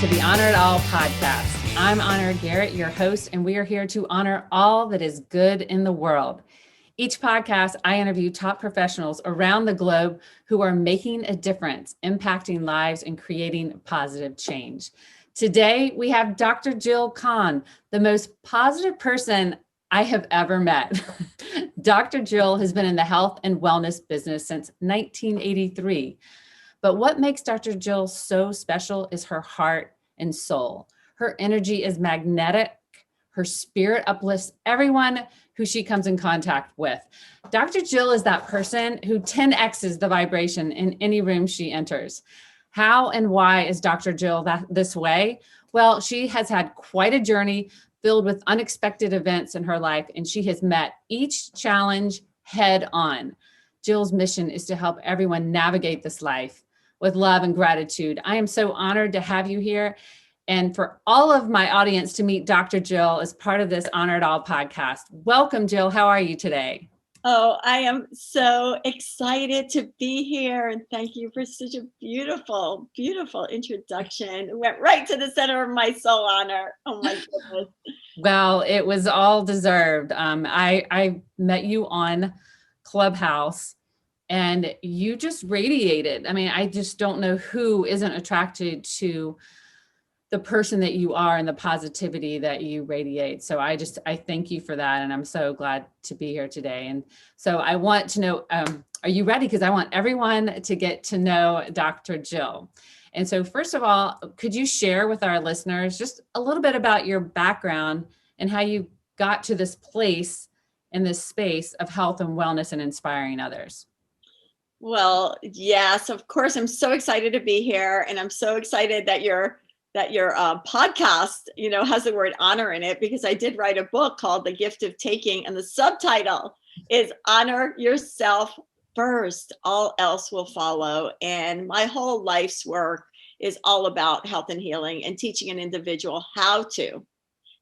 to the Honor It All podcast. I'm Honor Garrett, your host, and we are here to honor all that is good in the world. Each podcast, I interview top professionals around the globe who are making a difference, impacting lives, and creating positive change. Today, we have Dr. Jill Kahn, the most positive person I have ever met. Dr. Jill has been in the health and wellness business since 1983. But what makes Dr. Jill so special is her heart and soul. Her energy is magnetic. Her spirit uplifts everyone who she comes in contact with. Dr. Jill is that person who 10x's the vibration in any room she enters. How and why is Dr. Jill this way? Well, she has had quite a journey filled with unexpected events in her life, and she has met each challenge head on. Jill's mission is to help everyone navigate this life with love and gratitude. I am so honored to have you here and for all of my audience to meet Dr. Jill as part of this Honor It All podcast. Welcome, Jill. How are you today? Oh, I am so excited to be here. And thank you for such a beautiful, beautiful introduction. It went right to the center of my soul, Honor. Oh my goodness. Well, it was all deserved. I met you on Clubhouse and you just radiated. I mean, I just don't know who isn't attracted to the person that you are and the positivity that you radiate. So I thank you for that. And I'm so glad to be here today. And so I want to know, are you ready? Because I want everyone to get to know Dr. Jill. And so first of all, could you share with our listeners just a little bit about your background and how you got to this place in this space of health and wellness and inspiring others? Well, yes, of course. I'm so excited to be here. And I'm so excited that your podcast, has the word honor in it, because I did write a book called The Gift of Taking. And the subtitle is Honor Yourself First, All Else Will Follow. And my whole life's work is all about health and healing and teaching an individual how to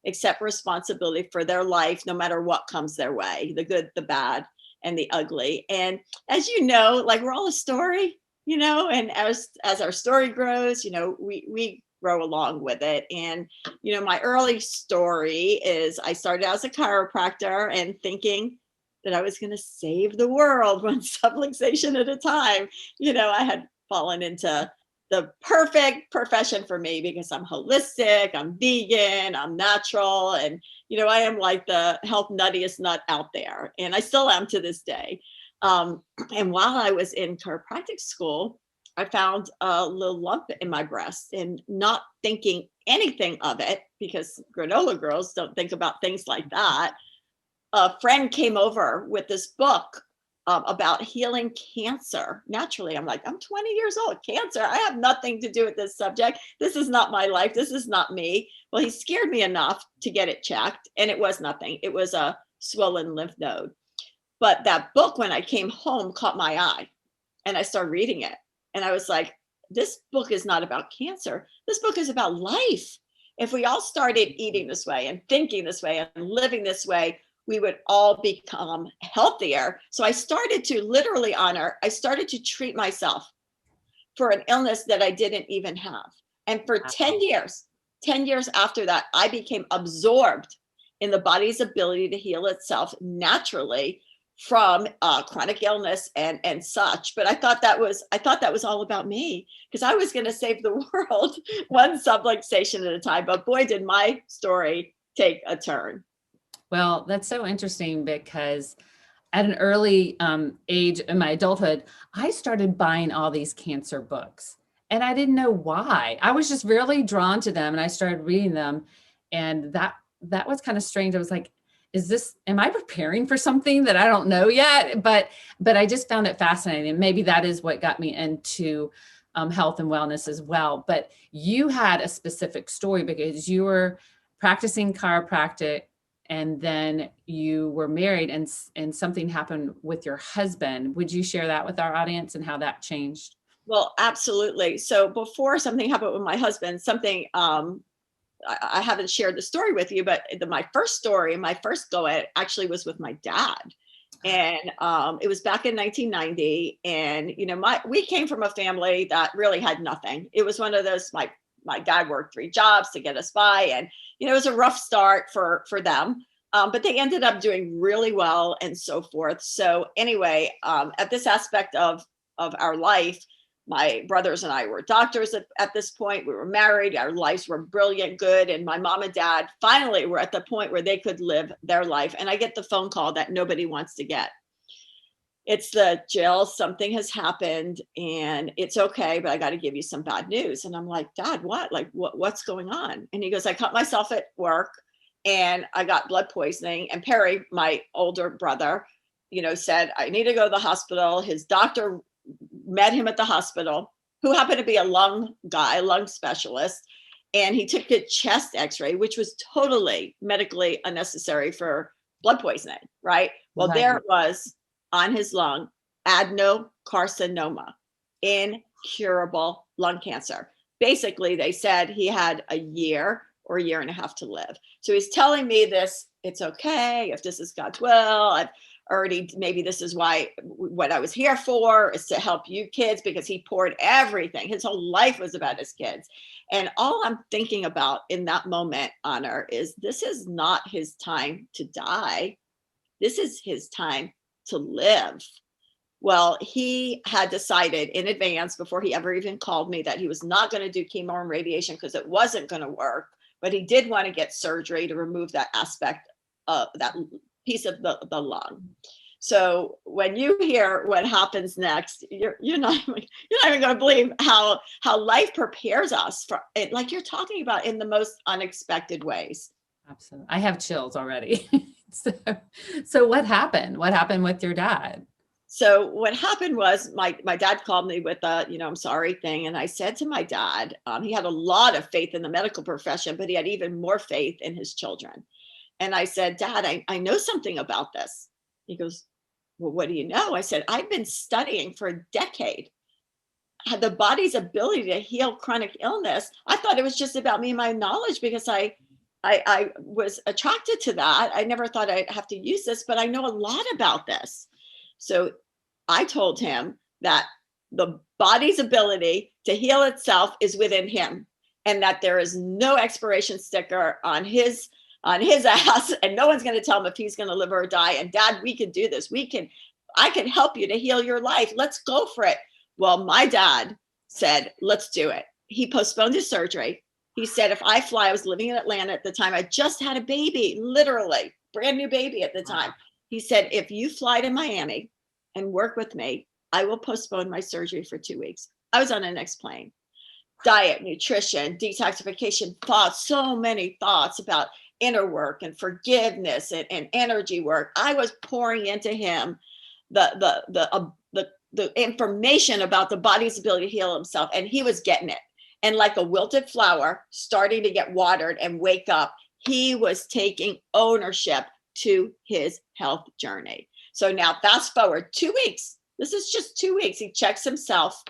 accept responsibility for their life, no matter what comes their way, the good, the bad, and the ugly. And as you know, like we're all a story, and as our story grows, we grow along with it. And, my early story is I started out as a chiropractor and thinking that I was going to save the world one subluxation at a time. I had fallen into the perfect profession for me because I'm holistic, I'm vegan, I'm natural, and I am like the health nuttiest nut out there, and I still am to this day. And while I was in chiropractic school, I found a little lump in my breast, and not thinking anything of it, because granola girls don't think about things like that. A friend came over with this book about healing cancer naturally. I'm like, I'm 20 years old, cancer. I have nothing to do with this subject. This is not my life. This is not me. Well, he scared me enough to get it checked, and it was nothing. It was a swollen lymph node. But that book, when I came home, caught my eye, and I started reading it. And I was like, this book is not about cancer. This book is about life. If we all started eating this way and thinking this way and living this way, we would all become healthier. So I started to literally, Honor, I started to treat myself for an illness that I didn't even have. And for 10 years after that, I became absorbed in the body's ability to heal itself naturally from chronic illness and such. But I thought that was all about me, because I was going to save the world one subluxation at a time. But boy, did my story take a turn. Well, that's so interesting, because at an early age in my adulthood, I started buying all these cancer books, and I didn't know why. I was just really drawn to them, and I started reading them, and that was kind of strange. I was like, am I preparing for something that I don't know yet? But I just found it fascinating. And maybe that is what got me into health and wellness as well. But you had a specific story, because you were practicing chiropractic, and then you were married, and something happened with your husband. Would you share that with our audience and how that changed? Well, absolutely. So before something happened with my husband, I haven't shared the story with you, but my first go at it actually was with my dad. And it was back in 1990. And, we came from a family that really had nothing. It was one of those, my my dad worked 3 jobs to get us by. And, it was a rough start for them. But they ended up doing really well and so forth. So anyway, at this aspect of our life, my brothers and I were doctors at this point. We were married. Our lives were brilliant, good. And my mom and dad finally were at the point where they could live their life. And I get the phone call that nobody wants to get. It's the, Jill, something has happened and it's okay, but I got to give you some bad news. And I'm like, Dad, what? Like, what's going on? And he goes, I cut myself at work and I got blood poisoning. And Perry, my older brother, said, I need to go to the hospital. His doctor met him at the hospital, who happened to be a lung specialist. And he took a chest x-ray, which was totally medically unnecessary for blood poisoning, right? Well, Right. there it was on his lung, adenocarcinoma, incurable lung cancer. Basically, they said he had a year or a year and a half to live. So he's telling me this, it's okay, if this is God's will, I've already, maybe this is why, what I was here for is to help you kids, because he poured everything. His whole life was about his kids. And all I'm thinking about in that moment, Honor, is this is not his time to die. This is his time to live. Well, he had decided in advance, before he ever even called me, that he was not going to do chemo and radiation because it wasn't going to work. But he did want to get surgery to remove that aspect of that piece of the lung. So when you hear what happens next, you're not even going to believe how life prepares us for it, like you're talking about, in the most unexpected ways. Absolutely. I have chills already. So what happened? What happened with your dad? So what happened was my dad called me with a, I'm sorry thing. And I said to my dad, he had a lot of faith in the medical profession, but he had even more faith in his children. And I said, Dad, I know something about this. He goes, well, what do you know? I said, I've been studying for a decade the body's ability to heal chronic illness. I thought it was just about me and my knowledge, because I was attracted to that. I never thought I'd have to use this, but I know a lot about this. So I told him that the body's ability to heal itself is within him, and that there is no expiration sticker on his ass, and no one's going to tell him if he's going to live or die. And Dad, we can do this. I can help you to heal your life. Let's go for it. Well, my dad said, let's do it. He postponed his surgery. He said, if I fly, I was living in Atlanta at the time. I just had a baby, literally brand new baby at the time. He said, if you fly to Miami and work with me, I will postpone my surgery for 2 weeks. I was on the next plane. Diet, nutrition, detoxification thoughts, so many thoughts about inner work and forgiveness and energy work. I was pouring into him the information about the body's ability to heal himself, and he was getting it. And like a wilted flower starting to get watered and wake up, he was taking ownership to his health journey. So now fast forward 2 weeks. This is just 2 weeks. He checks himself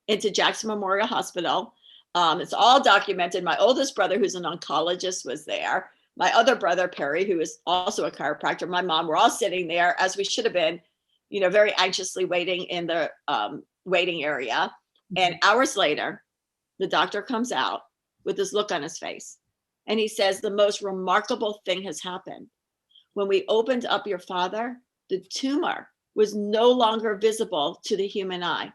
into Jackson Memorial Hospital. It's all documented. My oldest brother, who's an oncologist, was there. My other brother, Perry, who is also a chiropractor, my mom, we're all sitting there, as we should have been, very anxiously waiting in the waiting area. And hours later, the doctor comes out with this look on his face. And he says, the most remarkable thing has happened. When we opened up your father, the tumor was no longer visible to the human eye.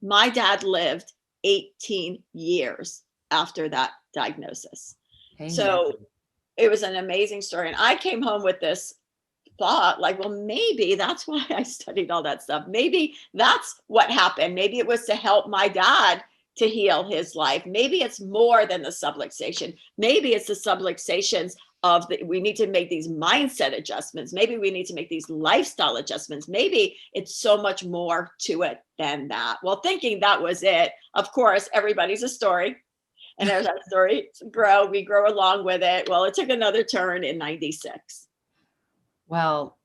My dad lived 18 years after that diagnosis. Amen. So it was an amazing story. And I came home with this thought, like, well, maybe that's why I studied all that stuff. Maybe that's what happened. Maybe it was to help my dad to heal his life. Maybe it's more than the subluxation. Maybe it's the subluxations we need to make these mindset adjustments. Maybe we need to make these lifestyle adjustments. Maybe it's so much more to it than that. Well, thinking that was it, of course, everybody's a story. And as that story we grow along with it. Well, it took another turn in 96. Well,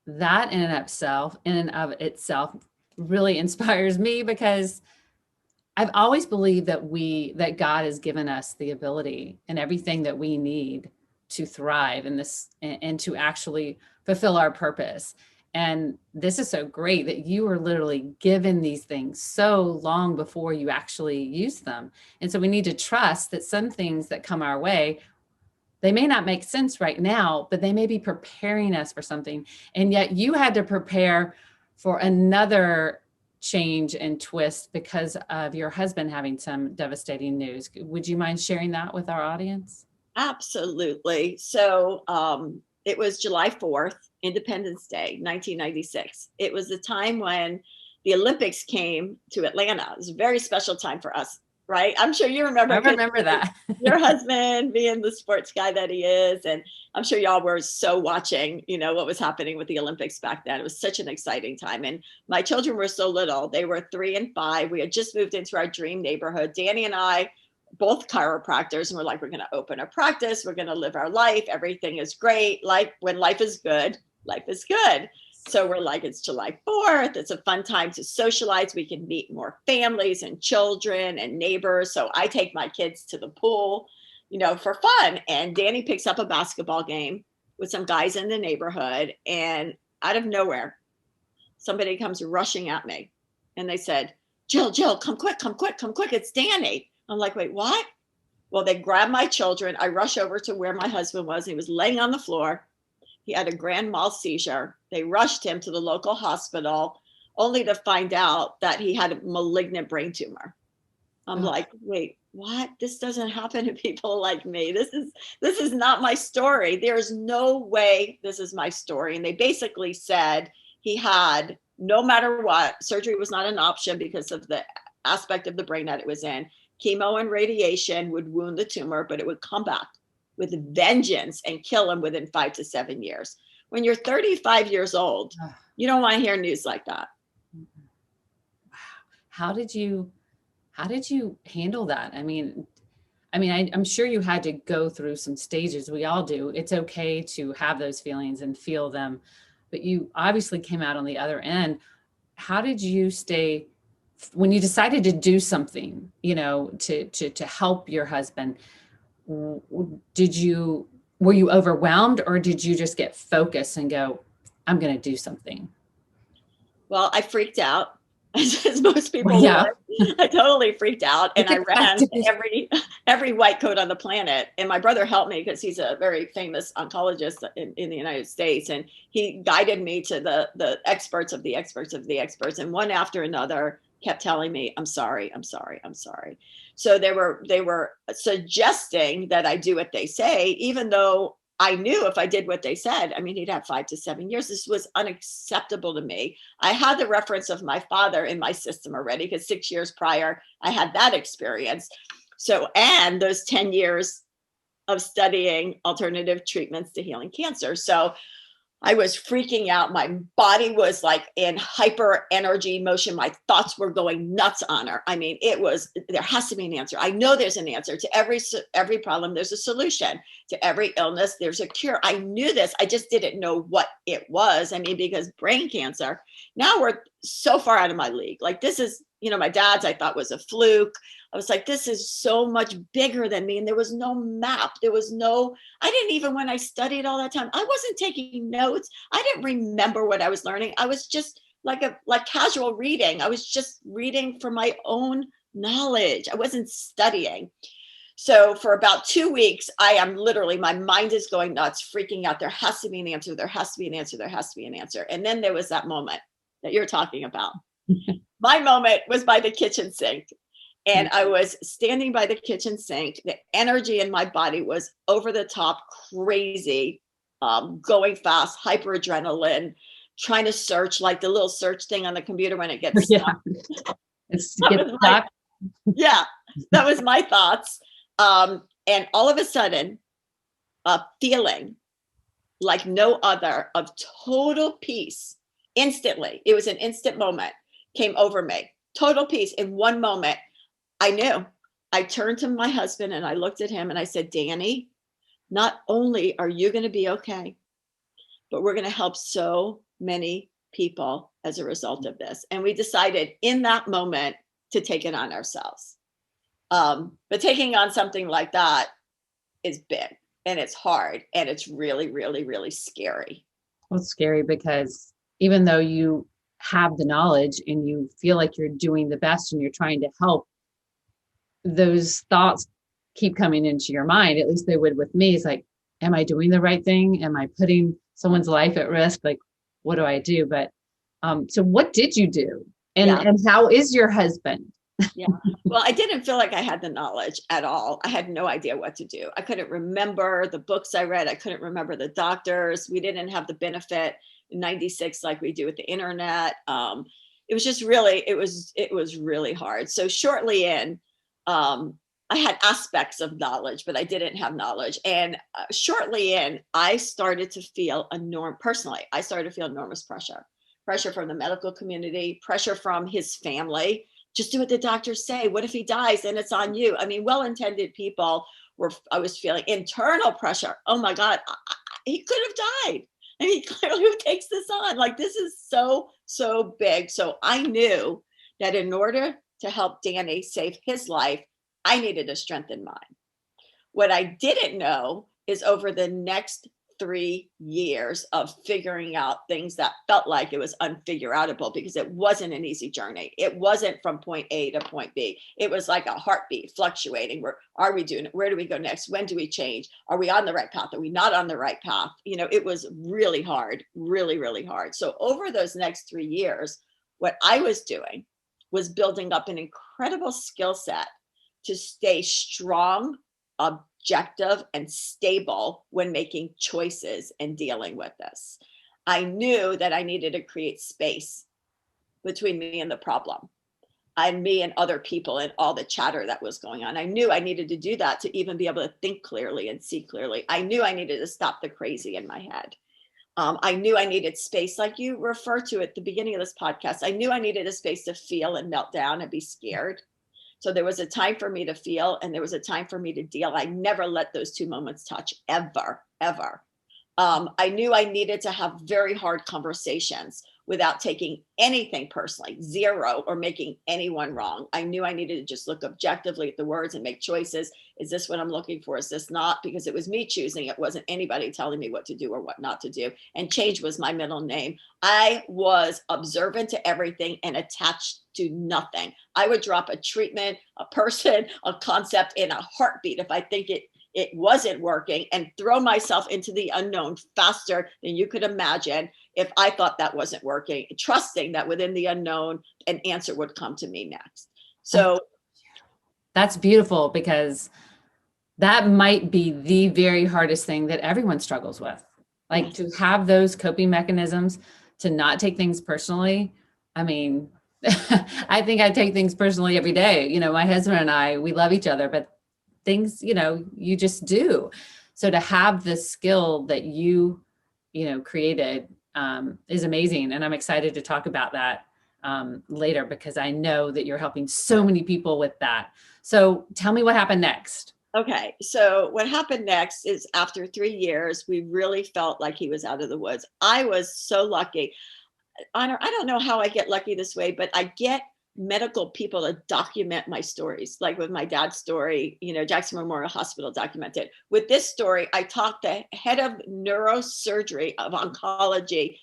that in and of itself really inspires me, because I've always believed that God has given us the ability and everything that we need to thrive in this and to actually fulfill our purpose. And this is so great that you were literally given these things so long before you actually use them. And so we need to trust that some things that come our way, they may not make sense right now, but they may be preparing us for something. And yet you had to prepare for another change and twist because of your husband having some devastating news. Would you mind sharing that with our audience? Absolutely. So it was July 4th, Independence Day, 1996. It was the time when the Olympics came to Atlanta. It was a very special time for us, right? I'm sure you remember. I remember that. Your husband being the sports guy that he is. And I'm sure y'all were so watching, what was happening with the Olympics back then. It was such an exciting time. And my children were so little. They were 3 and 5. We had just moved into our dream neighborhood. Danny and I, both chiropractors, and we're like, we're going to open a practice. We're going to live our life. Everything is great. Like when life is good, life is good. So we're like, it's July 4th. It's a fun time to socialize. We can meet more families and children and neighbors. So I take my kids to the pool, for fun. And Danny picks up a basketball game with some guys in the neighborhood. And out of nowhere, somebody comes rushing at me. And they said, Jill, come quick. It's Danny. I'm like, wait, what? Well, they grabbed my children. I rush over to where my husband was. He was laying on the floor. He had a grand mal seizure. They rushed him to the local hospital, only to find out that he had a malignant brain tumor. I'm like, wait, what? This doesn't happen to people like me. This is not my story. There's no way this is my story. And they basically said he had, no matter what, surgery was not an option because of the aspect of the brain that it was in. Chemo and radiation would wound the tumor, but it would come back with vengeance and kill him within 5 to 7 years. When you're 35 years old, you don't want to hear news like that. Wow. How did you handle that? I'm sure you had to go through some stages. We all do. It's okay to have those feelings and feel them, but you obviously came out on the other end. How did you stay when you decided to do something, to help your husband? Were you overwhelmed, or did you just get focused and go, I'm going to do something? Well, I freaked out, as most people would. I totally freaked out, and I ran every white coat on the planet. And my brother helped me because he's a very famous oncologist in the United States, and he guided me to the experts of the experts of the experts. And one after another kept telling me, I'm sorry. So they were suggesting that I do what they say, even though I knew if I did what they said, he'd have 5 to 7 years. This was unacceptable to me. I had the reference of my father in my system already because 6 years prior, I had that experience. So, and those 10 years of studying alternative treatments to healing cancer. So I was freaking out. My body was like in hyper energy motion. My thoughts were going nuts on her. There has to be an answer. I know there's an answer to every problem. There's a solution to every illness. There's a cure. I knew this. I just didn't know what it was. Because brain cancer, now we're so far out of my league. Like this is, my dad's, I thought was a fluke. I was like, this is so much bigger than me. And there was no map. I didn't even, when I studied all that time, I wasn't taking notes. I didn't remember what I was learning. I was just like casual reading. I was just reading for my own knowledge. I wasn't studying. So for about 2 weeks, I am literally, my mind is going nuts, freaking out. There has to be an answer. There has to be an answer. There has to be an answer. And then there was that moment that you're talking about. My moment was by the kitchen sink. And I was standing by the kitchen sink. The energy in my body was over the top, crazy, going fast, hyperadrenaline, trying to search, like the little search thing on the computer when it gets stuck. That was my thoughts. And all of a sudden, a feeling like no other of total peace instantly. It was an instant moment came over me. Total peace in one moment. I knew. I turned to my husband and I looked at him and I said, Danny, not only are you going to be okay, but we're going to help so many people as a result of this. And we decided in that moment to take it on ourselves. But taking on something like that is big and it's hard and it's really, really, really scary. Well, it's scary because even though you have the knowledge and you feel like you're doing the best and you're trying to help, those thoughts keep coming into your mind. At least they would with me. It's like, am I doing the right thing? Am I putting someone's life at risk? Like, what do I do? But so what did you do? Yeah. And how is your husband? Yeah. Well, I didn't feel like I had the knowledge at all. I had no idea what to do. I couldn't remember the books I read. I couldn't remember the doctors. We didn't have the benefit in 96 like we do with the internet. It was just really, it was really hard. So shortly in, I had aspects of knowledge, but I didn't have knowledge. And shortly in, I started to feel personally, I started to feel enormous pressure from the medical community, pressure from his family. Just do what the doctors say. What if he dies and it's on you? I mean, well-intended people I was feeling internal pressure. Oh my God, he could have died. And he clearly, who takes this on? Like, this is so, so big. So I knew that in order to help Danny save his life, I needed to strengthen mine. What I didn't know is over the next 3 years of figuring out things that felt like it was unfigureoutable, because it wasn't an easy journey. It wasn't from point A to point B. It was like a heartbeat fluctuating. Where are we doing it? Where do we go next? When do we change? Are we on the right path? Are we not on the right path? You know, it was really hard, really, really hard. So over those next 3 years, what I was doing was building up an incredible skill set to stay strong, objective, and stable when making choices and dealing with this. I knew that I needed to create space between me and the problem, and me and other people and all the chatter that was going on. I knew I needed to do that to even be able to think clearly and see clearly. I knew I needed to stop the crazy in my head. I knew I needed space, like you refer to at the beginning of this podcast. I knew I needed a space to feel and melt down and be scared. So there was a time for me to feel and there was a time for me to deal. I never let those two moments touch, ever, ever. I knew I needed to have very hard conversations without taking anything personally, zero, or making anyone wrong. I knew I needed to just look objectively at the words and make choices. Is this what I'm looking for? Is this not? Because it was me choosing. It wasn't anybody telling me what to do or what not to do. And change was my middle name. I was observant to everything and attached to nothing. I would drop a treatment, a person, a concept in a heartbeat if I think it wasn't working, and throw myself into the unknown faster than you could imagine if I thought that wasn't working, trusting that within the unknown, an answer would come to me next. So that's beautiful, because that might be the very hardest thing that everyone struggles with. Like, to have those coping mechanisms, to not take things personally. I mean, I think I take things personally every day. You know, my husband and I, we love each other, but things, you know, you just do. So to have this skill that you created is amazing. And I'm excited to talk about that later, because I know that you're helping so many people with that. So tell me what happened next. Okay, so what happened next is after 3 years, we really felt like he was out of the woods. I was so lucky. Honor, I don't know how I get lucky this way, but I get medical people to document my stories. Like with my dad's story, you know, Jackson Memorial Hospital documented. With this story, I talked the head of neurosurgery of oncology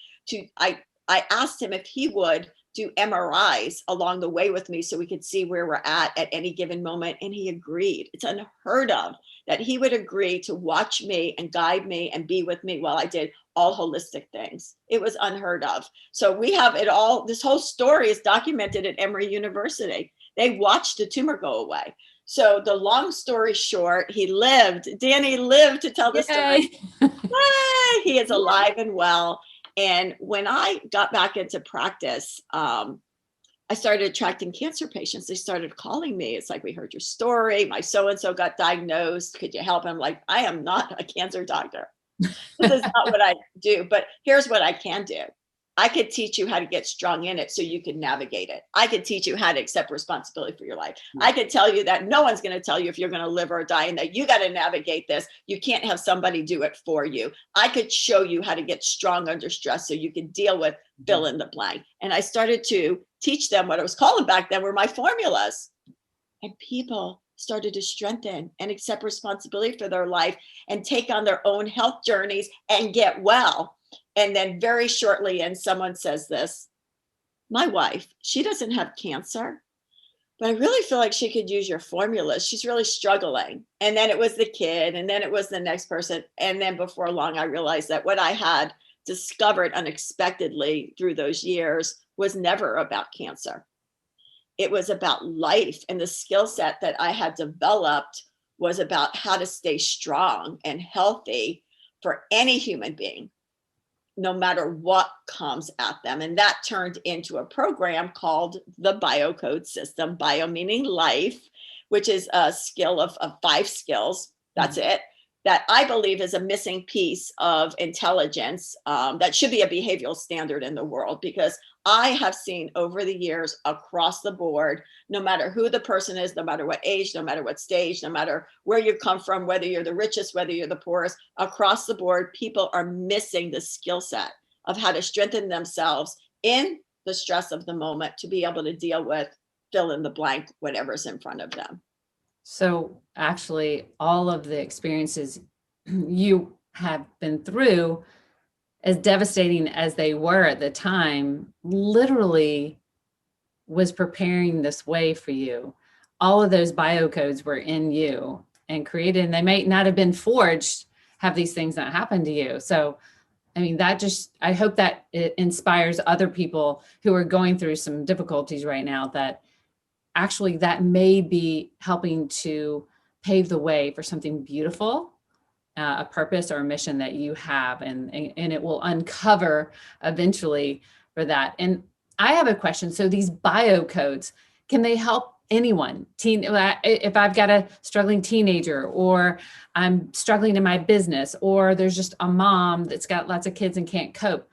I asked him if he would do MRIs along the way with me so we could see where we're at any given moment. And he agreed. It's unheard of that he would agree to watch me and guide me and be with me while I did all holistic things. It was unheard of. So we have it all. This whole story is documented at Emory University. They watched the tumor go away. So the long story short, Danny lived to tell the story. He is alive and well. And when I got back into practice, I started attracting cancer patients. They started calling me. It's like, we heard your story. My so-and-so got diagnosed. Could you help him? Like, I am not a cancer doctor. This is not what I do, but here's what I can do. I could teach you how to get strong in it so you can navigate it. I could teach you how to accept responsibility for your life. I could tell you that no one's going to tell you if you're going to live or die, and that you got to navigate this. You can't have somebody do it for you. I could show you how to get strong under stress so you can deal with fill in the blank. And I started to teach them what I was calling back then were my formulas. And people started to strengthen and accept responsibility for their life and take on their own health journeys and get well. And then very shortly, and someone says this, my wife, she doesn't have cancer, but I really feel like she could use your formulas. She's really struggling. And then it was the kid, and then it was the next person. And then before long, I realized that what I had discovered unexpectedly through those years was never about cancer. It was about life, and the skill set that I had developed was about how to stay strong and healthy for any human being, no matter what comes at them. And that turned into a program called the Biocode system, bio meaning life, which is a skill of 5 skills. That's it. That I believe is a missing piece of intelligence that should be a behavioral standard in the world, because I have seen over the years across the board, no matter who the person is, no matter what age, no matter what stage, no matter where you come from, whether you're the richest, whether you're the poorest, across the board, people are missing the skill set of how to strengthen themselves in the stress of the moment to be able to deal with fill in the blank, whatever's in front of them. So actually, all of the experiences you have been through, as devastating as they were at the time, literally was preparing this way for you. All of those biocodes were in you and created, and they may not have been forged, have these things not happen to you. So, I mean, I hope that it inspires other people who are going through some difficulties right now, that actually that may be helping to pave the way for something beautiful, a purpose or a mission that you have, and it will uncover eventually for that. And I have a question. So these biocodes, can they help anyone? If I've got a struggling teenager, or I'm struggling in my business, or there's just a mom that's got lots of kids and can't cope,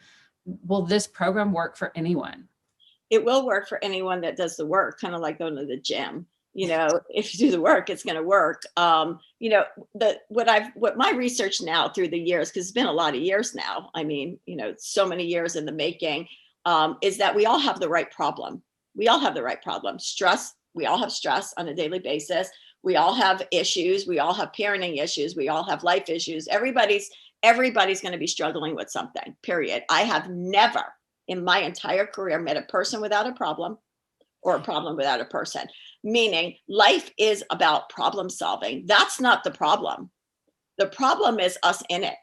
will this program work for anyone? It will work for anyone that does the work, kind of like going to the gym. If you do the work, it's going to work. What my research now through the years, because it's been a lot of years now, I mean, so many years in the making, is that we all have the right problem. We all have the right problem. Stress, we all have stress on a daily basis. We all have issues. We all have parenting issues. We all have life issues. Everybody's going to be struggling with something, period. I have never in my entire career met a person without a problem, or a problem without a person. Meaning life is about problem solving. That's not the problem. The problem is us in it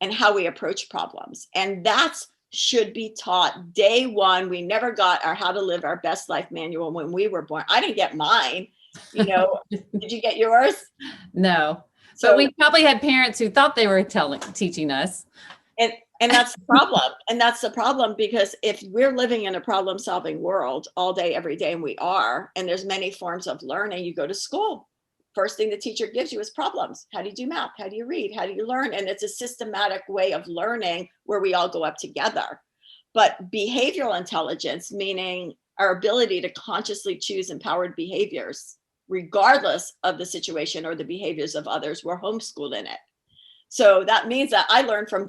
and how we approach problems. And that should be taught day one. We never got our How to Live Our Best Life manual when we were born. I didn't get mine. Did you get yours? No. So, but we probably had parents who thought they were teaching us. And that's the problem. And that's the problem, because if we're living in a problem solving world all day, every day, and we are, and there's many forms of learning, you go to school. First thing the teacher gives you is problems. How do you do math? How do you read? How do you learn? And it's a systematic way of learning where we all go up together. But behavioral intelligence, meaning our ability to consciously choose empowered behaviors, regardless of the situation or the behaviors of others, we're homeschooled in it. So that means that I learned from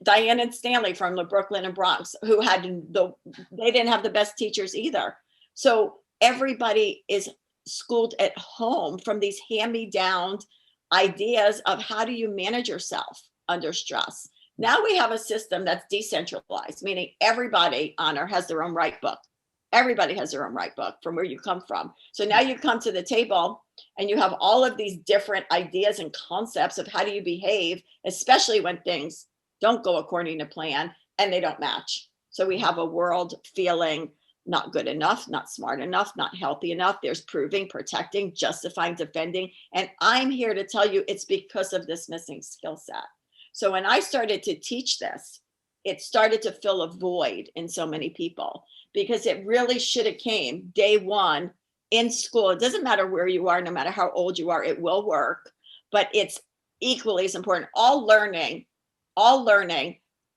Diane and Stanley from the Brooklyn and Bronx, who they didn't have the best teachers either. So everybody is schooled at home from these hand-me-down ideas of how do you manage yourself under stress. Now we have a system that's decentralized, meaning everybody, Honor, has their own right book. Everybody has their own right book from where you come from. So now you come to the table and you have all of these different ideas and concepts of how do you behave, especially when things don't go according to plan and they don't match. So we have a world feeling not good enough, not smart enough, not healthy enough. There's proving, protecting, justifying, defending. And I'm here to tell you it's because of this missing skill set. So when I started to teach this, it started to fill a void in so many people, because it really should have came day one in school. It doesn't matter where you are, no matter how old you are, it will work, but it's equally as important. All learning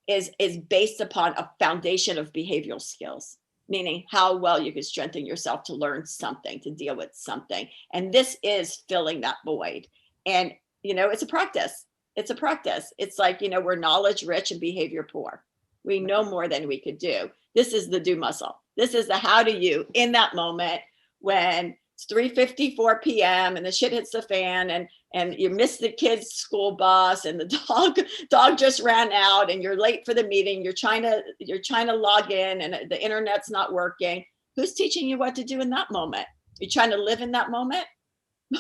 is based upon a foundation of behavioral skills, meaning how well you can strengthen yourself to learn something, to deal with something. And this is filling that void. And, it's a practice. It's a practice. It's like, we're knowledge rich and behavior poor. We know more than we could do. This is the do muscle. This is the how do you in that moment when it's 3:54 p.m. and the shit hits the fan, and you miss the kids' school bus, and the dog just ran out, and you're late for the meeting. You're trying to log in, and the internet's not working. Who's teaching you what to do in that moment? You're trying to live in that moment.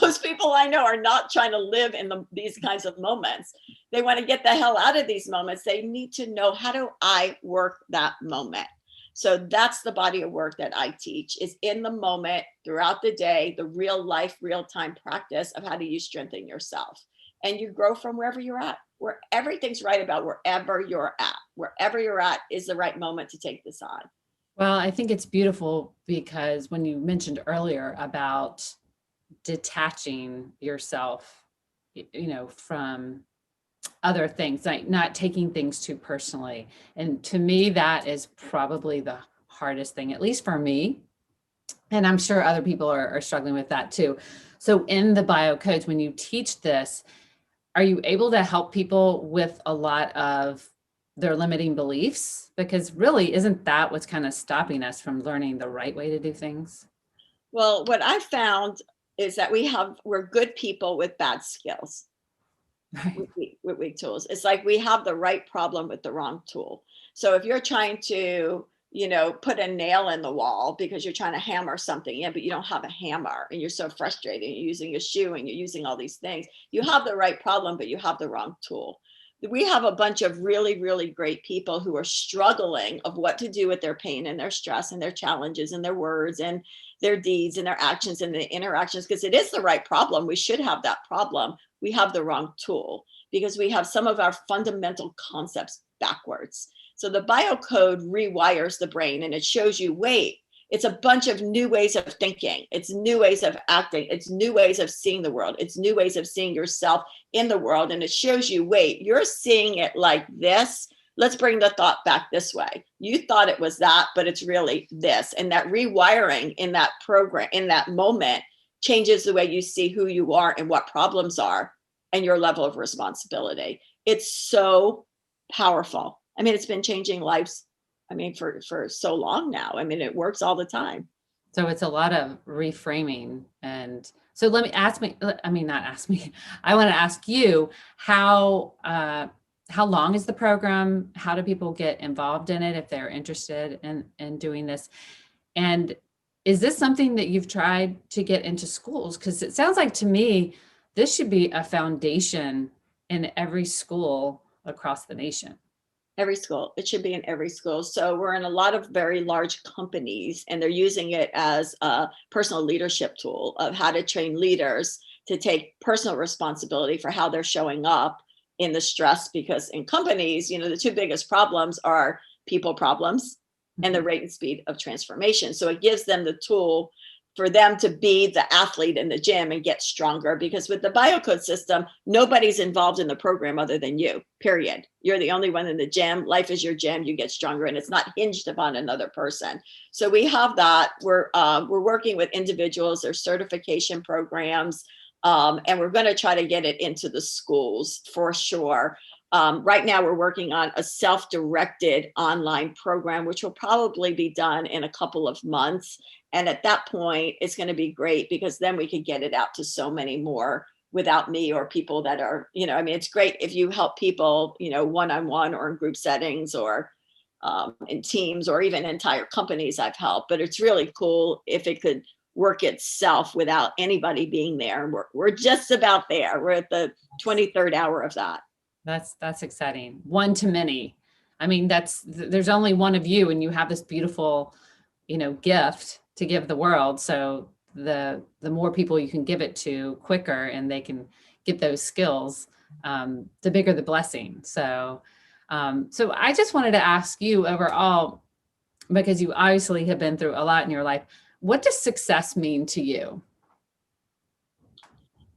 Most people I know are not trying to live in these kinds of moments. They want to get the hell out of these moments. They need to know, how do I work that moment? So that's the body of work that I teach, is in the moment, throughout the day, the real life, real time practice of how do you strengthen yourself. And you grow from wherever you're at, where everything's right about wherever you're at. Wherever you're at is the right moment to take this on. Well, I think it's beautiful because when you mentioned earlier about detaching yourself, from other things, like not taking things too personally. And to me, that is probably the hardest thing, at least for me. And I'm sure other people are struggling with that too. So in the Biocodes, when you teach this, are you able to help people with a lot of their limiting beliefs? Because really, isn't that what's kind of stopping us from learning the right way to do things? Well, what I found is that we're good people with bad skills. Right. With weak tools. It's like we have the right problem with the wrong tool. So if you're trying to, put a nail in the wall because you're trying to hammer something in, but you don't have a hammer, and you're so frustrated, you're using a shoe and you're using all these things, you have the right problem, but you have the wrong tool. We have a bunch of really, really great people who are struggling of what to do with their pain and their stress and their challenges and their words and their deeds and their actions and the interactions, because it is the right problem. We should have that problem. We have the wrong tool because we have some of our fundamental concepts backwards. So the biocode rewires the brain, and it shows you, wait, it's a bunch of new ways of thinking. It's new ways of acting. It's new ways of seeing the world. It's new ways of seeing yourself in the world. And it shows you, wait, you're seeing it like this. Let's bring the thought back this way. You thought it was that, but it's really this. And that rewiring in that program, in that moment, changes the way you see who you are and what problems are and your level of responsibility. It's so powerful. I mean, it's been changing lives, for so long now. It works all the time. So it's a lot of reframing. And so let me ask me, not ask me, I want to ask you, how long is the program? How do people get involved in it if they're interested in doing this? And is this something that you've tried to get into schools? Because it sounds like to me, this should be a foundation in every school across the nation. Every school. It should be in every school. So we're in a lot of very large companies, and they're using it as a personal leadership tool of how to train leaders to take personal responsibility for how they're showing up in the stress. Because in companies, the two biggest problems are people problems and the rate and speed of transformation. So it gives them the tool for them to be the athlete in the gym and get stronger, because with the Biocode system, nobody's involved in the program other than you, period. You're the only one in the gym. Life is your gym. You get stronger, and it's not hinged upon another person. So we have that. We're working with individuals, their certification programs, and we're going to try to get it into the schools for sure. Right now, we're working on a self-directed online program, which will probably be done in a couple of months. And at that point, it's going to be great, because then we could get it out to so many more without me, or people that are, it's great if you help people, one-on-one or in group settings, or in teams, or even entire companies I've helped. But it's really cool if it could work itself without anybody being there. And we're just about there. We're at the 23rd hour of that. That's exciting. One to many. There's only one of you, and you have this beautiful, gift to give the world. So the more people you can give it to quicker, and they can get those skills, the bigger the blessing. So I just wanted to ask you overall, because you obviously have been through a lot in your life, what does success mean to you?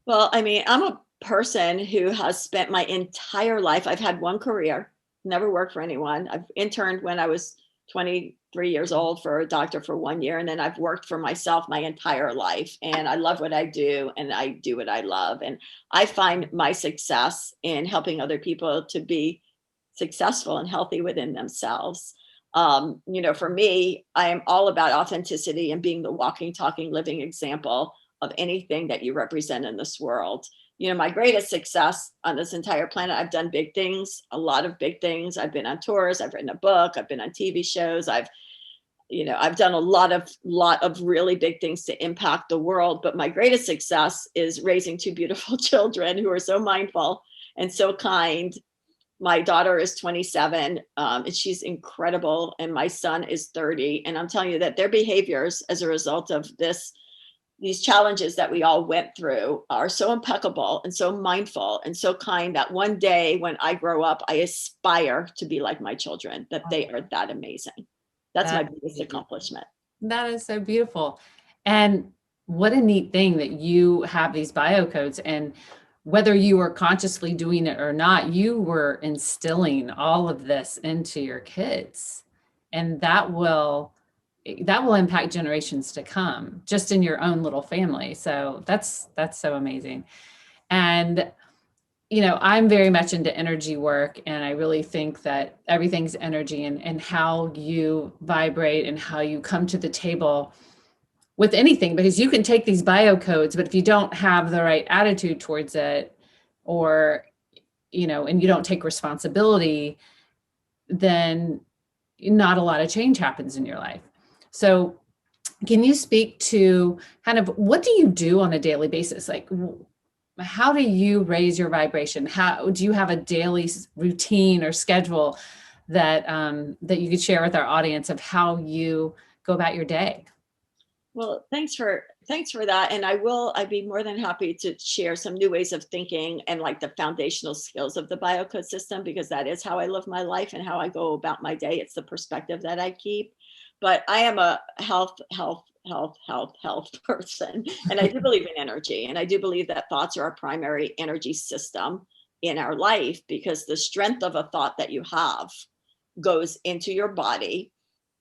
Well, I'm a person who has spent my entire life, I've had one career, never worked for anyone. I've interned when I was 23 years old for a doctor for 1 year. And then I've worked for myself my entire life. And I love what I do, and I do what I love. And I find my success in helping other people to be successful and healthy within themselves. For me, I am all about authenticity and being the walking, talking, living example of anything that you represent in this world. My greatest success on this entire planet, I've done big things, a lot of big things. I've been on tours, I've written a book, I've been on TV shows, I've done a lot of really big things to impact the world. But my greatest success is raising two beautiful children who are so mindful and so kind. My daughter is 27, and she's incredible. And my son is 30. And I'm telling you that their behaviors as a result of these challenges that we all went through are so impeccable and so mindful and so kind that one day when I grow up, I aspire to be like my children, that they are that amazing. That's my biggest accomplishment. That is so beautiful. And what a neat thing that you have these biocodes, and whether you were consciously doing it or not, you were instilling all of this into your kids. And that will impact generations to come just in your own little family. So that's so amazing. And I'm very much into energy work, and I really think that everything's energy, and how you vibrate and how you come to the table with anything, because you can take these biocodes, but if you don't have the right attitude towards it, or, and you don't take responsibility, then not a lot of change happens in your life. So can you speak to kind of what do you do on a daily basis? Like, how do you raise your vibration? How do you have a daily routine or schedule that that you could share with our audience of how you go about your day? Well, thanks for that. And I'd be more than happy to share some new ways of thinking and like the foundational skills of the Biocode system, because that is how I live my life and how I go about my day. It's the perspective that I keep. But I am a health person. And I do believe in energy. And I do believe that thoughts are our primary energy system in our life, because the strength of a thought that you have goes into your body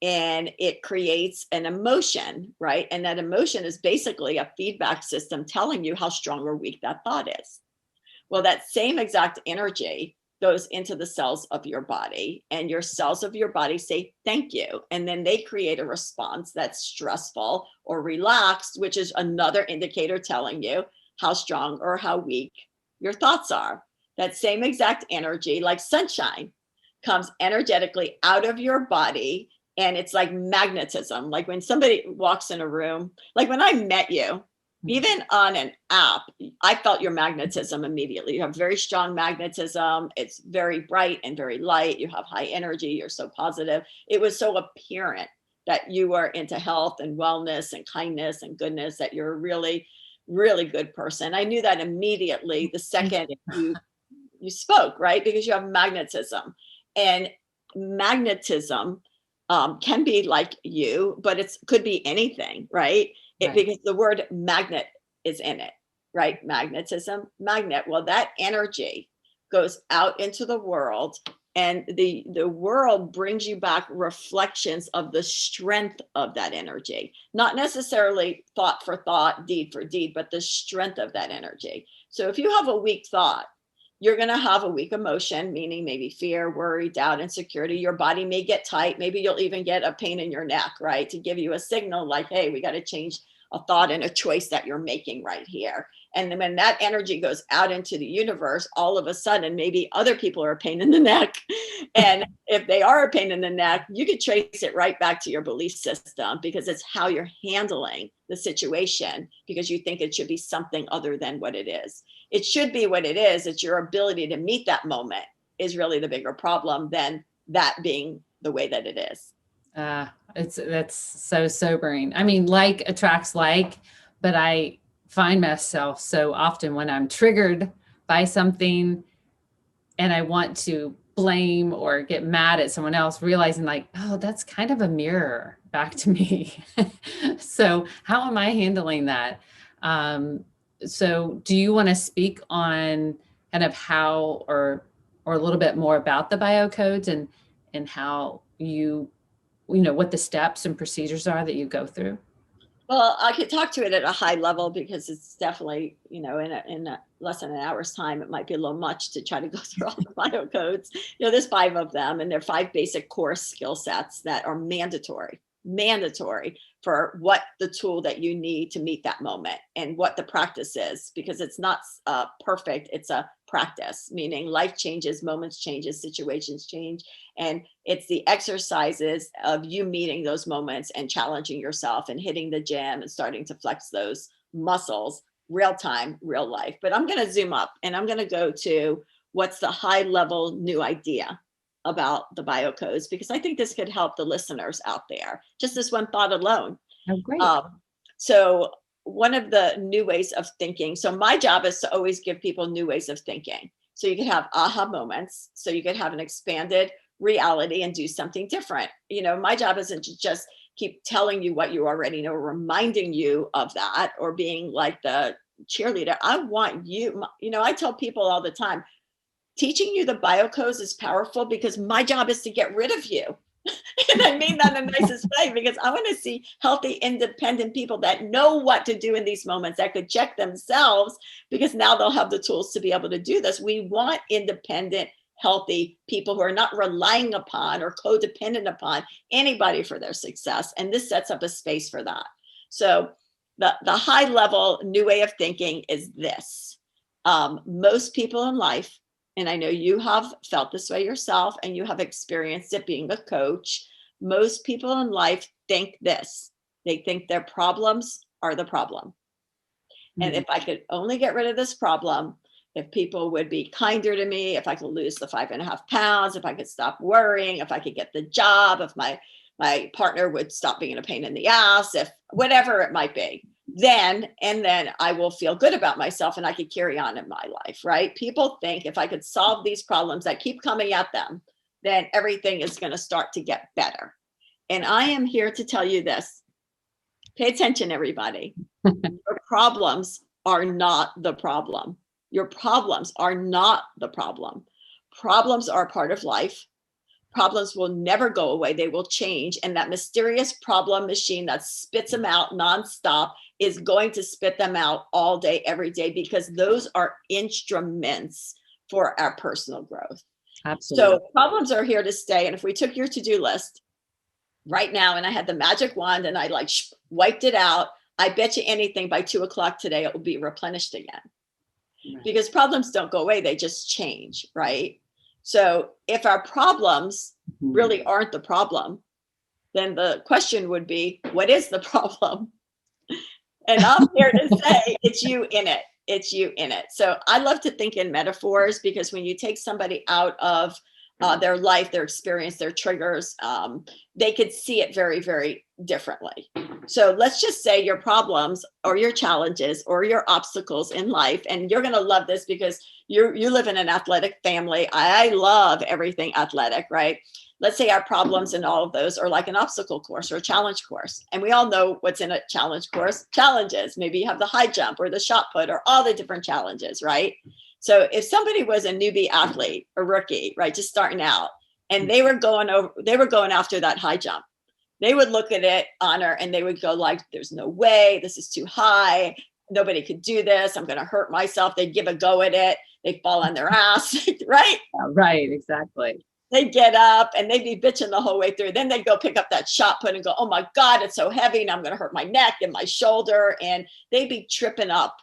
and it creates an emotion, right? And that emotion is basically a feedback system telling you how strong or weak that thought is. Well, that same exact energy goes into the cells of your body, and your cells of your body say thank you. And then they create a response that's stressful or relaxed, which is another indicator telling you how strong or how weak your thoughts are. That same exact energy, like sunshine, comes energetically out of your body. And it's like magnetism. Like when somebody walks in a room, like when I met you, even on an app, I felt your magnetism immediately. You have very strong magnetism. It's very bright and very light. You have high energy. You're so positive. It was so apparent that you are into health and wellness and kindness and goodness, that you're a really, really good person. I knew that immediately the second you spoke, right? Because you have magnetism. And magnetism can be like you, but it could be anything, right? Because the word magnet is in it, right? Magnetism, magnet. Well, that energy goes out into the world, and the world brings you back reflections of the strength of that energy, not necessarily thought for thought, deed for deed, but the strength of that energy. So if you have a weak thought, you're going to have a weak emotion, meaning maybe fear, worry, doubt, insecurity. Your body may get tight. Maybe you'll even get a pain in your neck, right? To give you a signal like, hey, we got to change a thought and a choice that you're making right here. And then when that energy goes out into the universe, all of a sudden, maybe other people are a pain in the neck. And if they are a pain in the neck, you could trace it right back to your belief system, because it's how you're handling the situation, because you think it should be something other than what it is. It should be what it is. It's your ability to meet that moment is really the bigger problem than that being the way that it is. That's so sobering. I mean, like attracts like, but I find myself so often when I'm triggered by something and I want to blame or get mad at someone else, realizing like, oh, that's kind of a mirror back to me. So how am I handling that? So do you want to speak on kind of how, or a little bit more about the biocodes, and how what the steps and procedures are that you go through? Well, I could talk to it at a high level because it's definitely, in less than an hour's time, it might be a little much to try to go through all the biocodes. There's 5 of them, and they're 5 basic core skill sets that are mandatory for what the tool that you need to meet that moment and what the practice is, because it's not perfect. It's a practice, meaning life changes, moments changes, situations change. And it's the exercises of you meeting those moments and challenging yourself and hitting the gym and starting to flex those muscles, real time, real life. But I'm going to zoom up and I'm going to go to what's the high level new idea about the biocodes, because I think this could help the listeners out there. Just this one thought alone. Oh, great. So one of the new ways of thinking. So my job is to always give people new ways of thinking. So you could have aha moments. So you could have an expanded reality and do something different. My job isn't to just keep telling you what you already know, reminding you of that, or being like the cheerleader. I want you, I tell people all the time, teaching you the biocodes is powerful because my job is to get rid of you. And I mean that in the nicest way, because I want to see healthy, independent people that know what to do in these moments, that could check themselves, because now they'll have the tools to be able to do this. We want independent, healthy people who are not relying upon or codependent upon anybody for their success. And this sets up a space for that. So the high level new way of thinking is this. Most people in life, and I know you have felt this way yourself and you have experienced it being a coach, most people in life think this. They think their problems are the problem. And if I could only get rid of this problem, if people would be kinder to me, if I could lose the 5.5 pounds, if I could stop worrying, if I could get the job, if my partner would stop being a pain in the ass, if whatever it might be, then I will feel good about myself and I could carry on in my life, right? People think if I could solve these problems that keep coming at them, then everything is going to start to get better. And I am here to tell you this. Pay attention, everybody. Your problems are not the problem. Your problems are not the problem. Problems are a part of life. Problems will never go away. They will change. And that mysterious problem machine that spits them out nonstop is going to spit them out all day, every day, because those are instruments for our personal growth. Absolutely. So problems are here to stay. And if we took your to-do list right now and I had the magic wand and I wiped it out, I bet you anything by 2:00 today, it will be replenished again. Right. Because problems don't go away. They just change, right? So if our problems really aren't the problem, then the question would be, what is the problem? And I'm here to say, it's you in it. It's you in it. So I love to think in metaphors, because when you take somebody out of their life, their experience, their triggers, they could see it very, very differently. So let's just say your problems or your challenges or your obstacles in life, and you're going to love this because you live in an athletic family. I love everything athletic, right? Let's say our problems and all of those are like an obstacle course or a challenge course. And we all know what's in a challenge course. Challenges. Maybe you have the high jump or the shot put or all the different challenges, right? So if somebody was a newbie athlete, a rookie, right, just starting out, and they were going after that high jump, they would look at it, Honor, and they would go like, there's no way, this is too high. Nobody could do this. I'm going to hurt myself. They'd give a go at it. They'd fall on their ass, right? Right, exactly. They'd get up and they'd be bitching the whole way through. Then they'd go pick up that shot put and go, oh my God, it's so heavy and I'm going to hurt my neck and my shoulder. And they'd be tripping up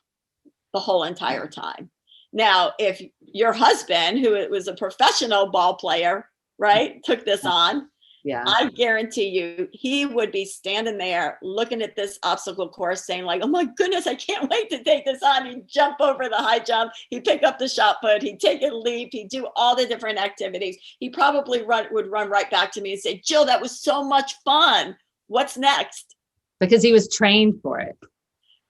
the whole entire time. Now, if your husband, who was a professional ball player, right, took this on, yeah, I guarantee you, he would be standing there looking at this obstacle course saying like, oh my goodness, I can't wait to take this on. He'd jump over the high jump. He'd pick up the shot put. He'd take a leap. He'd do all the different activities. He probably would run right back to me and say, Jill, that was so much fun. What's next? Because he was trained for it.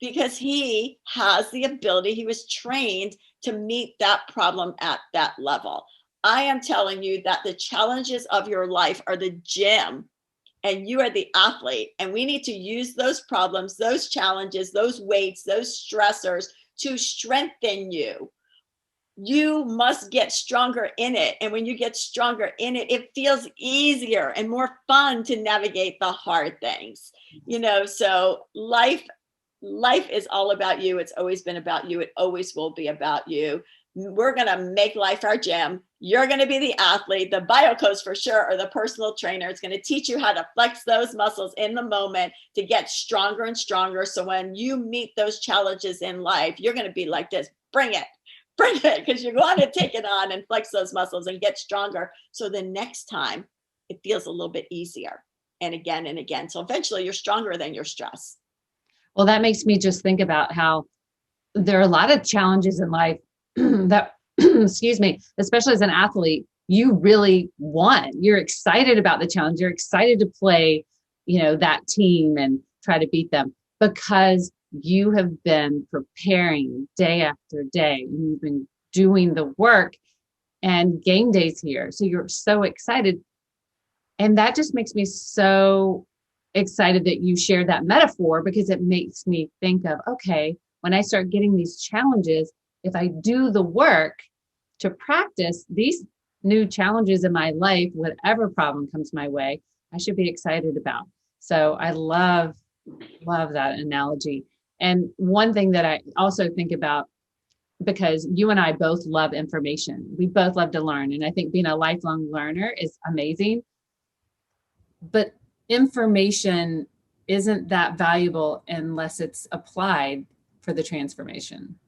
Because he has the ability, he was trained to meet that problem at that level. I am telling you that the challenges of your life are the gym and you are the athlete. And we need to use those problems, those challenges, those weights, those stressors to strengthen you. You must get stronger in it. And when you get stronger in it, it feels easier and more fun to navigate the hard things. So life is all about you. It's always been about you. It always will be about you. We're going to make life our gym. You're going to be the athlete. The Biocodes for sure, or the personal trainer. It's going to teach you how to flex those muscles in the moment to get stronger and stronger. So when you meet those challenges in life, you're going to be like this. Bring it, because you want to take it on and flex those muscles and get stronger. So the next time it feels a little bit easier, and again and again. So eventually you're stronger than your stress. Well, that makes me just think about how there are a lot of challenges in life that, excuse me, especially as an athlete, you really want. You're excited about the challenge. You're excited to play, that team and try to beat them because you have been preparing day after day. You've been doing the work, and game day's here. So you're so excited. And that just makes me so excited that you shared that metaphor, because it makes me think of, okay, when I start getting these challenges, if I do the work to practice these new challenges in my life, whatever problem comes my way, I should be excited about. So I love that analogy. And one thing that I also think about, because you and I both love information, we both love to learn. And I think being a lifelong learner is amazing. But information isn't that valuable unless it's applied for the transformation.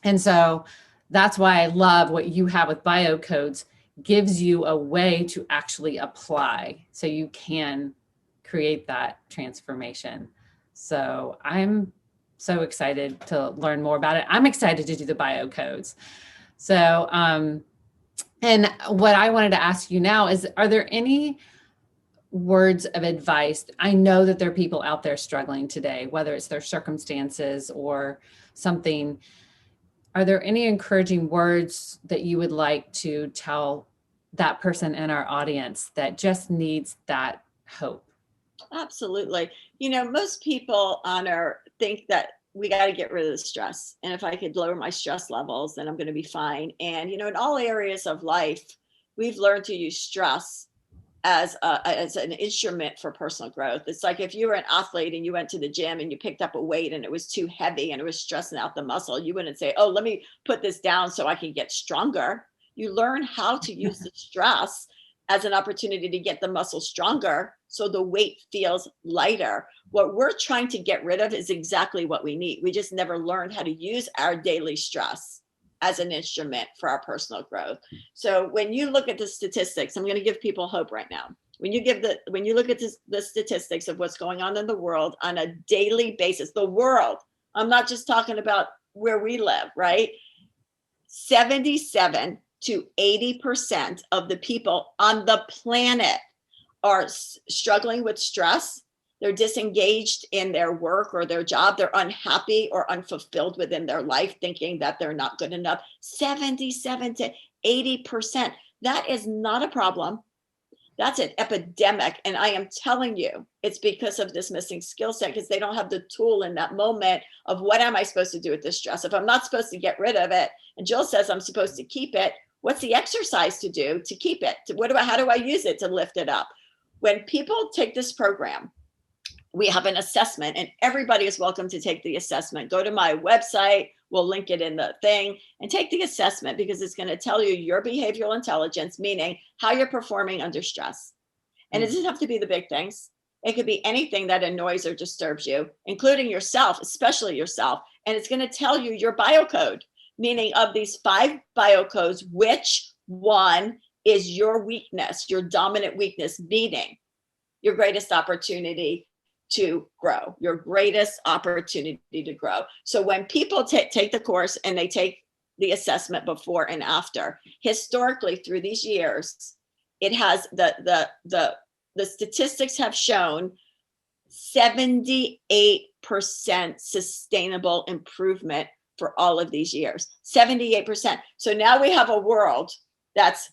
And so that's why I love what you have with Biocodes. Gives you a way to actually apply so you can create that transformation. So I'm so excited to learn more about it. I'm excited to do the Biocodes. So, and what I wanted to ask you now is, are there any words of advice? I know that there are people out there struggling today, whether it's their circumstances or something. Are there any encouraging words that you would like to tell that person in our audience that just needs that hope? Absolutely. Most people think that we got to get rid of the stress. And if I could lower my stress levels, then I'm going to be fine. And, in all areas of life, we've learned to use stress as an instrument for personal growth. It's like if you were an athlete and you went to the gym and you picked up a weight and it was too heavy and it was stressing out the muscle, you wouldn't say, oh, let me put this down so I can get stronger. You learn how to use the stress as an opportunity to get the muscle stronger so the weight feels lighter. What we're trying to get rid of is exactly what we need. We just never learned how to use our daily stress as an instrument for our personal growth. So when you look at the statistics, I'm going to give people hope right now. When you look at the statistics of what's going on in the world on a daily basis, the world, I'm not just talking about where we live, right? 77 to 80% of the people on the planet are struggling with stress. They're disengaged in their work or their job. They're unhappy or unfulfilled within their life, thinking that they're not good enough. 77 to 80%. That is not a problem. That's an epidemic. And I am telling you, it's because of this missing skill set, because they don't have the tool in that moment of what am I supposed to do with this stress? If I'm not supposed to get rid of it, and Jill says I'm supposed to keep it, what's the exercise to do to keep it? How do I use it to lift it up? When people take this program, we have an assessment, and everybody is welcome to take the assessment. Go to my website. We'll link it in the thing, and take the assessment, because it's going to tell you your behavioral intelligence, meaning how you're performing under stress. And it doesn't have to be the big things. It could be anything that annoys or disturbs you, including yourself, especially yourself. And it's going to tell you your biocode, meaning of these 5 biocodes, which one is your weakness, your dominant weakness, meaning your greatest opportunity to grow, your greatest opportunity to grow. So when people take the course and they take the assessment before and after, historically through these years, it has the statistics have shown 78% sustainable improvement for all of these years. 78%. So now we have a world that's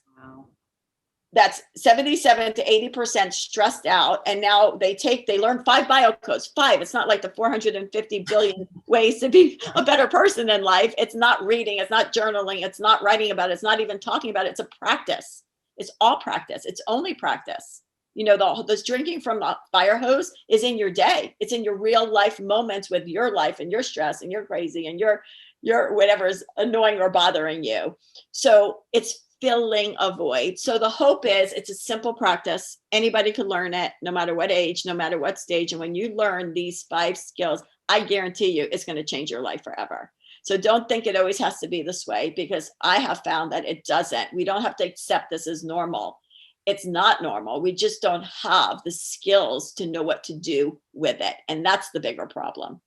that's 77 to 80% stressed out. And now they learn 5 biocodes, 5. It's not like the 450 billion ways to be a better person in life. It's not reading, it's not journaling, it's not writing about it, it's not even talking about it. It's a practice. It's all practice. It's only practice. You know, this drinking from a fire hose is in your day. It's in your real life moments with your life and your stress and your crazy and your whatever is annoying or bothering you. So it's filling a void. So the hope is it's a simple practice. Anybody can learn it, no matter what age, no matter what stage. And when you learn these 5 skills, I guarantee you it's going to change your life forever. So don't think it always has to be this way, because I have found that it doesn't. We don't have to accept this as normal. It's not normal. We just don't have the skills to know what to do with it. And that's the bigger problem.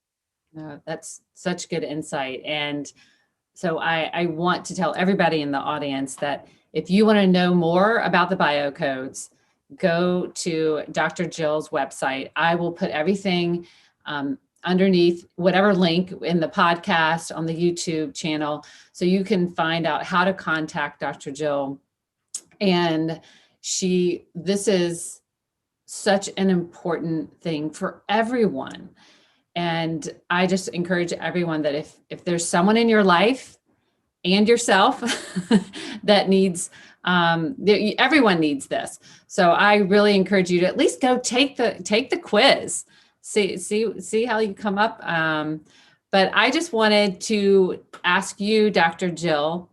No, that's such good insight. And so I want to tell everybody in the audience that if you want to know more about the Biocodes, go to Dr. Jill's website. I will put everything underneath whatever link in the podcast on the YouTube channel, so you can find out how to contact Dr. Jill. And this is such an important thing for everyone. And I just encourage everyone that if there's someone in your life and yourself that needs, everyone needs this. So I really encourage you to at least go take the quiz, see how you come up. But I just wanted to ask you, Dr. Jill,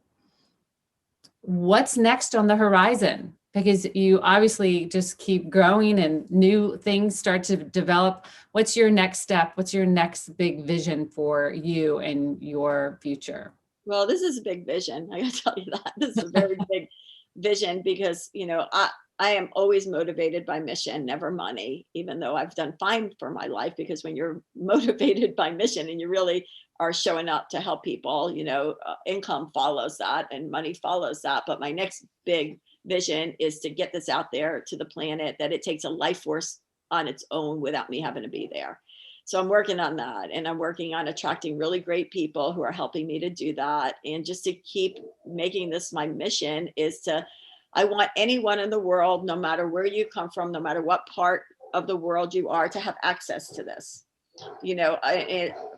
what's next on the horizon? Because you obviously just keep growing and new things start to develop. What's your next step? What's your next big vision for you and your future? Well, this is a big vision. I gotta tell you that. This is a very big vision, because, you know, I am always motivated by mission, never money, even though I've done fine for my life, because when you're motivated by mission and you really are showing up to help people, you know, income follows that and money follows that. But my next big vision is to get this out there to the planet, that it takes a life force on its own without me having to be there. So I'm working on that, and I'm working on attracting really great people who are helping me to do that. And just to keep making this my mission is I want anyone in the world, no matter where you come from, no matter what part of the world you are, to have access to this. You know,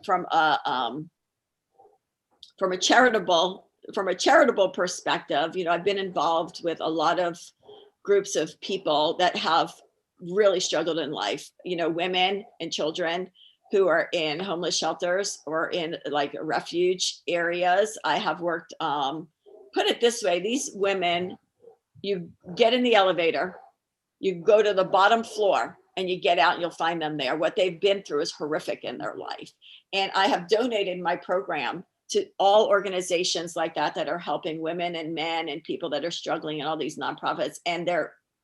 from a charitable perspective, you know, I've been involved with a lot of groups of people that have really struggled in life, you know, women and children who are in homeless shelters or in like refuge areas. I have worked, put it this way, these women, you get in the elevator, you go to the bottom floor, and you get out and you'll find them there. What they've been through is horrific in their life. And I have donated my program to all organizations like that are helping women and men and people that are struggling in all these nonprofits. And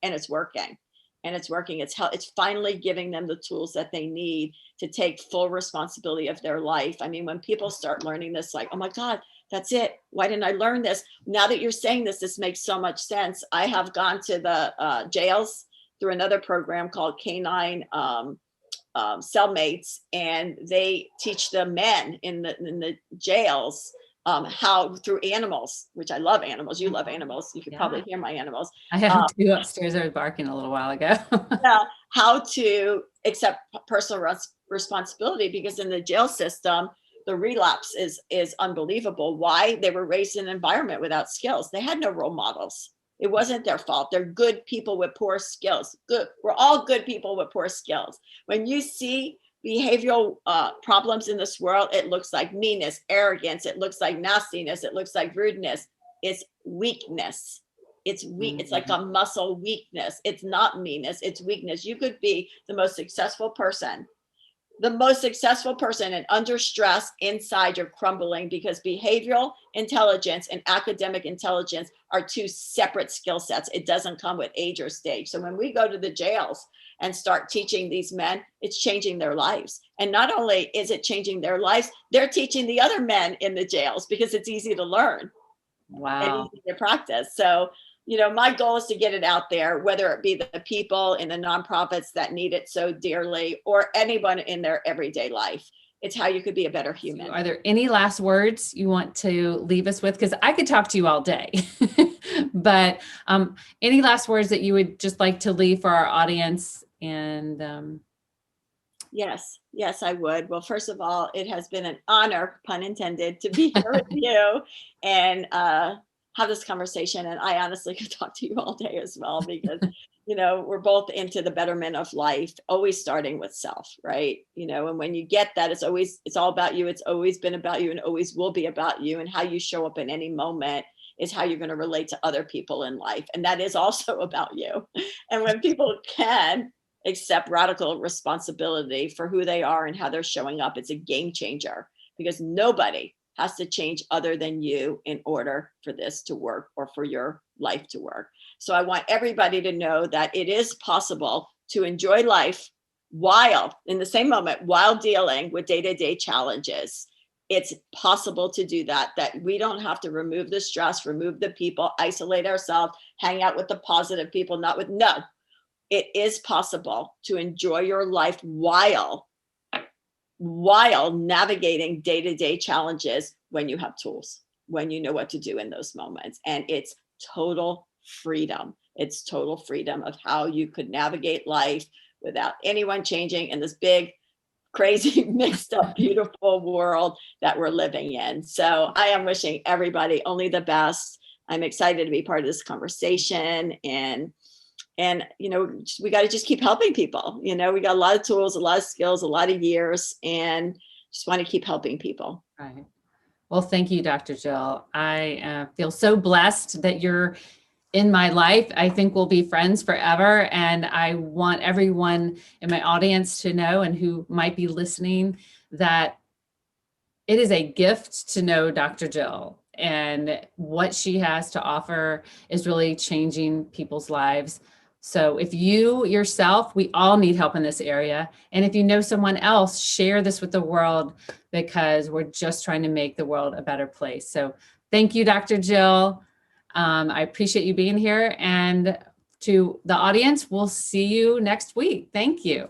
it's working. And it's working. It's finally giving them the tools that they need to take full responsibility of their life. I mean, when people start learning this, like, oh my God, that's it. Why didn't I learn this? Now that you're saying this makes so much sense. I have gone to the jails through another program called Canine Cellmates, and they teach the men in the jails how, through animals, which I love animals. You love animals. You could probably hear my animals. I have 2 upstairs. I was barking a little while ago. How to accept personal responsibility, because in the jail system, the relapse is unbelievable. Why? They were raised in an environment without skills. They had no role models. It wasn't their fault. They're good people with poor skills. Good. We're all good people with poor skills. When you see behavioral problems in this world, it looks like meanness, arrogance. It looks like nastiness. It looks like rudeness. It's weakness. It's weak. Mm-hmm. It's like a muscle weakness. It's not meanness. It's weakness. You could be the most successful person, and under stress inside you're crumbling, because behavioral intelligence and academic intelligence are 2 separate skill sets. It doesn't come with age or stage. So when we go to the jails and start teaching these men, it's changing their lives. And not only is it changing their lives, they're teaching the other men in the jails, because it's easy to learn. Wow. And easy to practice. So, you know, my goal is to get it out there, whether it be the people in the nonprofits that need it so dearly, or anyone in their everyday life. It's how you could be a better human. Are there any last words you want to leave us with? Because I could talk to you all day, but any last words that you would just like to leave for our audience? And Yes, I would. Well, first of all, it has been an honor, pun intended, to be here with you and have this conversation. And I honestly could talk to you all day as well, because, we're both into the betterment of life, always starting with self, right? And when you get that, it's all about you. It's always been about you and always will be about you. And how you show up in any moment is how you're going to relate to other people in life. And that is also about you. And when people can accept radical responsibility for who they are and how they're showing up, it's a game changer, because nobody has to change other than you in order for this to work or for your life to work. So I want everybody to know that it is possible to enjoy life in the same moment, while dealing with day-to-day challenges. It's possible to do that we don't have to remove the stress, remove the people, isolate ourselves, hang out with the positive people, no. It is possible to enjoy your life while navigating day-to-day challenges, when you have tools, when you know what to do in those moments. And it's total freedom. It's total freedom of how you could navigate life without anyone changing in this big, crazy, mixed up, beautiful world that we're living in. So I am wishing everybody only the best. I'm excited to be part of this conversation, and we got to just keep helping people. We got a lot of tools, a lot of skills, a lot of years, and just want to keep helping people. Right. Well, thank you, Dr. Jill. I feel so blessed that you're in my life. I think we'll be friends forever. And I want everyone in my audience to know, and who might be listening, that it is a gift to know Dr. Jill, and what she has to offer is really changing people's lives. So if you yourself, we all need help in this area. And if you know someone else, share this with the world, because we're just trying to make the world a better place. So thank you, Dr. Jill. I appreciate you being here. And to the audience, we'll see you next week. Thank you.